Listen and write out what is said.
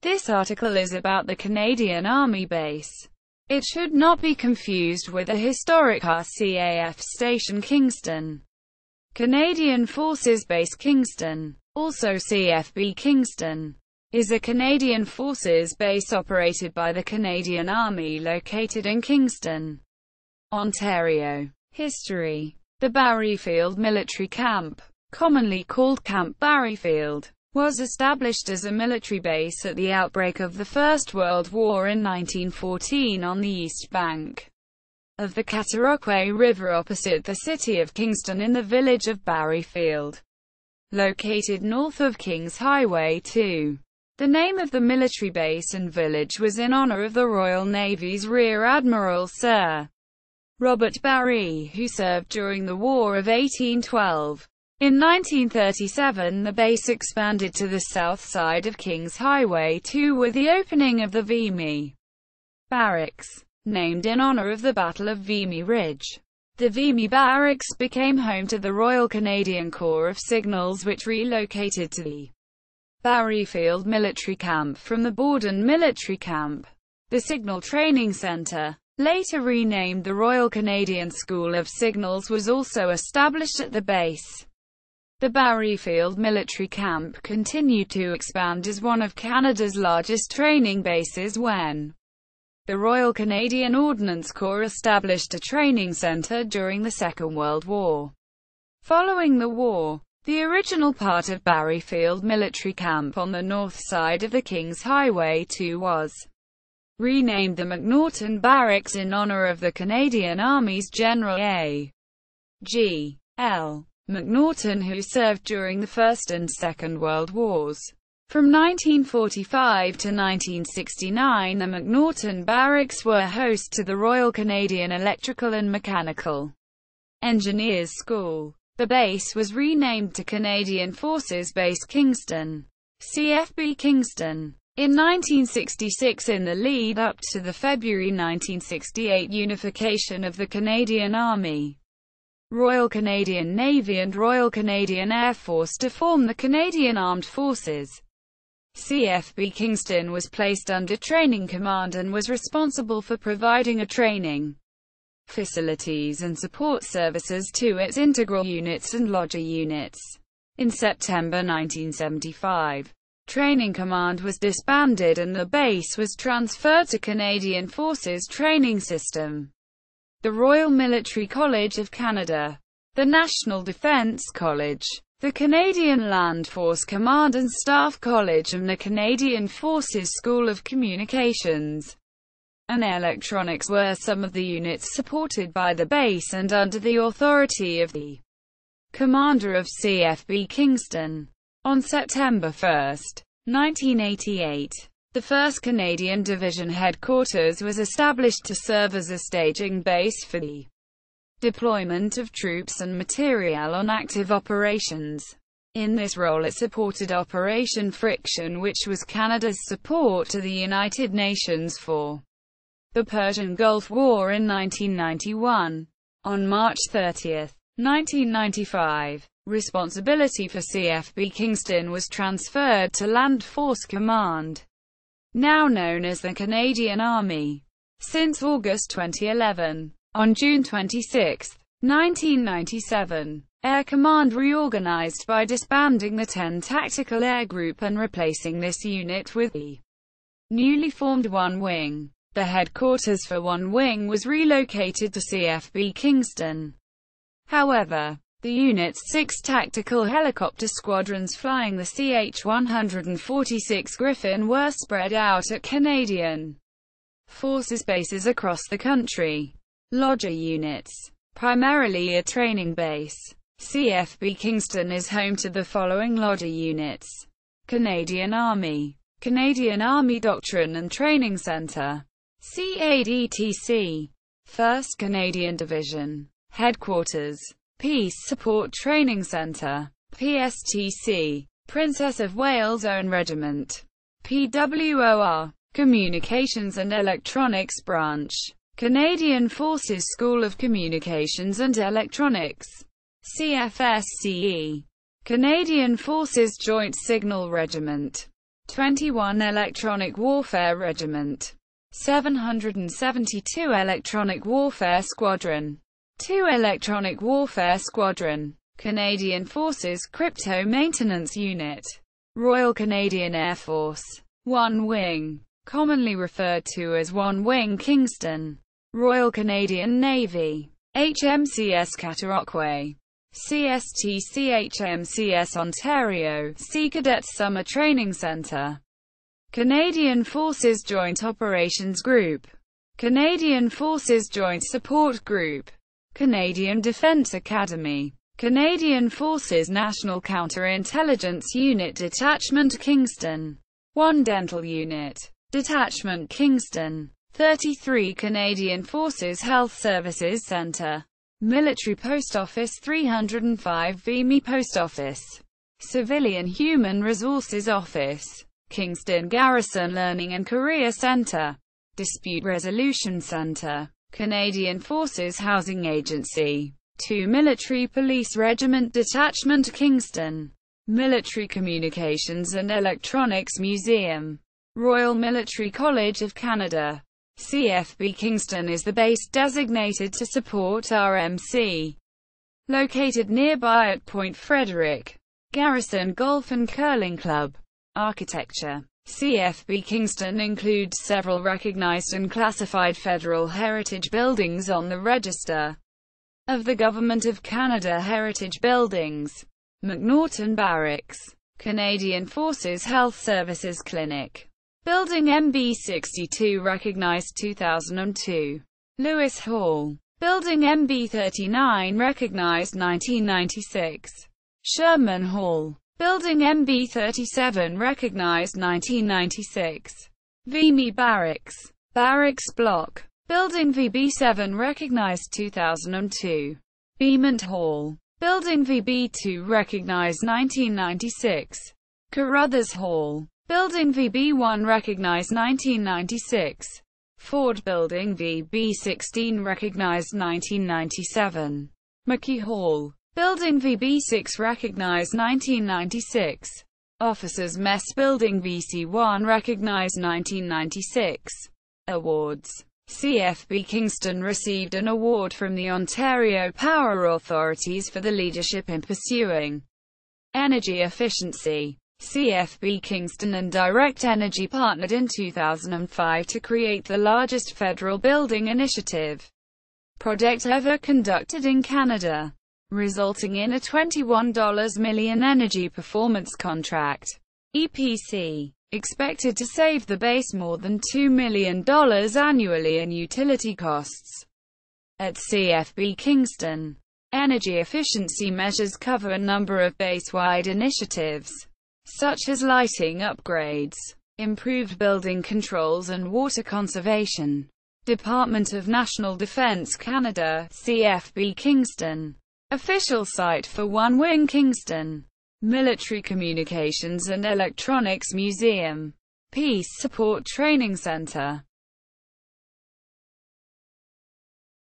This article is about the Canadian Army base. It should not be confused with the historic RCAF Station Kingston. Canadian Forces Base Kingston, also CFB Kingston, is a Canadian Forces base operated by the Canadian Army located in Kingston, Ontario. History. The Barryfield Military Camp, commonly called Camp Barryfield, was established as a military base at the outbreak of the First World War in 1914 on the east bank of the Catarocquay River opposite the city of Kingston in the village of Barryfield, located north of Kings Highway 2. The name of the military base and village was in honor of the Royal Navy's Rear Admiral Sir Robert Barry, who served during the War of 1812. In 1937 the base expanded to the south side of Kings Highway 2 with the opening of the Vimy Barracks, named in honor of the Battle of Vimy Ridge. The Vimy Barracks became home to the Royal Canadian Corps of Signals, which relocated to the Barryfield Military Camp from the Borden Military Camp. The Signal Training Centre, later renamed the Royal Canadian School of Signals, was also established at the base. The Barryfield Military Camp continued to expand as one of Canada's largest training bases when the Royal Canadian Ordnance Corps established a training centre during the Second World War. Following the war, the original part of Barryfield Military Camp on the north side of the Kings Highway 2 was renamed the McNaughton Barracks in honour of the Canadian Army's General A. G. L. McNaughton, who served during the First and Second World Wars. From 1945 to 1969 the McNaughton Barracks were host to the Royal Canadian Electrical and Mechanical Engineers School. The base was renamed to Canadian Forces Base Kingston, CFB Kingston, in 1966 in the lead-up to the February 1968 unification of the Canadian Army, Royal Canadian Navy and Royal Canadian Air Force to form the Canadian Armed Forces. CFB Kingston was placed under Training Command and was responsible for providing a training facilities and support services to its integral units and lodger units. In September 1975, Training Command was disbanded and the base was transferred to Canadian Forces Training System, the Royal Military College of Canada, the National Defence College, the Canadian Land Force Command and Staff College, and the Canadian Forces School of Communications and Electronics were some of the units supported by the base and under the authority of the commander of CFB Kingston. On September 1, 1988, the 1st Canadian Division headquarters was established to serve as a staging base for the deployment of troops and materiel on active operations. In this role it supported Operation Friction, which was Canada's support to the United Nations for the Persian Gulf War in 1991. On March 30, 1995, responsibility for CFB Kingston was transferred to Land Force Command, now known as the Canadian Army, since August 2011. On June 26, 1997, Air Command reorganized by disbanding the 10 Tactical Air Group and replacing this unit with the newly formed 1 Wing. The headquarters for 1 Wing was relocated to CFB Kingston. However, the unit's 6 tactical helicopter squadrons flying the CH-146 Griffin were spread out at Canadian Forces bases across the country. Lodger units, primarily a training base. CFB Kingston is home to the following lodger units: Canadian Army Doctrine and Training Centre, CADTC, 1st Canadian Division, Headquarters, Peace Support Training Centre, PSTC, Princess of Wales Own Regiment, PWOR, Communications and Electronics Branch, Canadian Forces School of Communications and Electronics, CFSCE, Canadian Forces Joint Signal Regiment, 21 Electronic Warfare Regiment, 772 Electronic Warfare Squadron, 2 Electronic Warfare Squadron, Canadian Forces Crypto Maintenance Unit, Royal Canadian Air Force, 1 Wing, commonly referred to as 1 Wing Kingston, Royal Canadian Navy, HMCS Cataraqui, CSTC HMCS Ontario, Sea Cadets Summer Training Centre, Canadian Forces Joint Operations Group, Canadian Forces Joint Support Group, Canadian Defence Academy, Canadian Forces National Counterintelligence Unit Detachment Kingston, 1 Dental Unit, Detachment Kingston, 33 Canadian Forces Health Services Centre, Military Post Office 305 Vimy Post Office, Civilian Human Resources Office, Kingston Garrison Learning and Career Centre, Dispute Resolution Centre, Canadian Forces Housing Agency, 2 Military Police Regiment Detachment Kingston, Military Communications and Electronics Museum, Royal Military College of Canada. CFB Kingston is the base designated to support RMC. Located nearby at Point Frederick, Garrison Golf and Curling Club. Architecture. CFB Kingston includes several recognized and classified federal heritage buildings on the Register of the Government of Canada Heritage Buildings. McNaughton Barracks, Canadian Forces Health Services Clinic. Building MB62 recognized 2002. Lewis Hall. Building MB39 recognized 1996. Sherman Hall. Building MB37 recognized 1996. Vimy Barracks. Barracks Block. Building VB7 recognized 2002. Beamont Hall. Building VB2 recognized 1996. Carruthers Hall. Building VB1 recognized 1996. Ford Building VB16 recognized 1997. McKee Hall. Building VB6 recognized 1996. Officers Mess Building VC1 recognized 1996. Awards. CFB Kingston received an award from the Ontario Power Authorities for the leadership in pursuing energy efficiency. CFB Kingston and Direct Energy partnered in 2005 to create the largest federal building initiative project ever conducted in Canada, resulting in a $21 million energy performance contract (EPC), expected to save the base more than $2 million annually in utility costs. At CFB Kingston, energy efficiency measures cover a number of base-wide initiatives, such as lighting upgrades, improved building controls and water conservation. Department of National Defence Canada, CFB Kingston. Official site for 1 Wing Kingston. Military Communications and Electronics Museum. Peace Support Training Centre.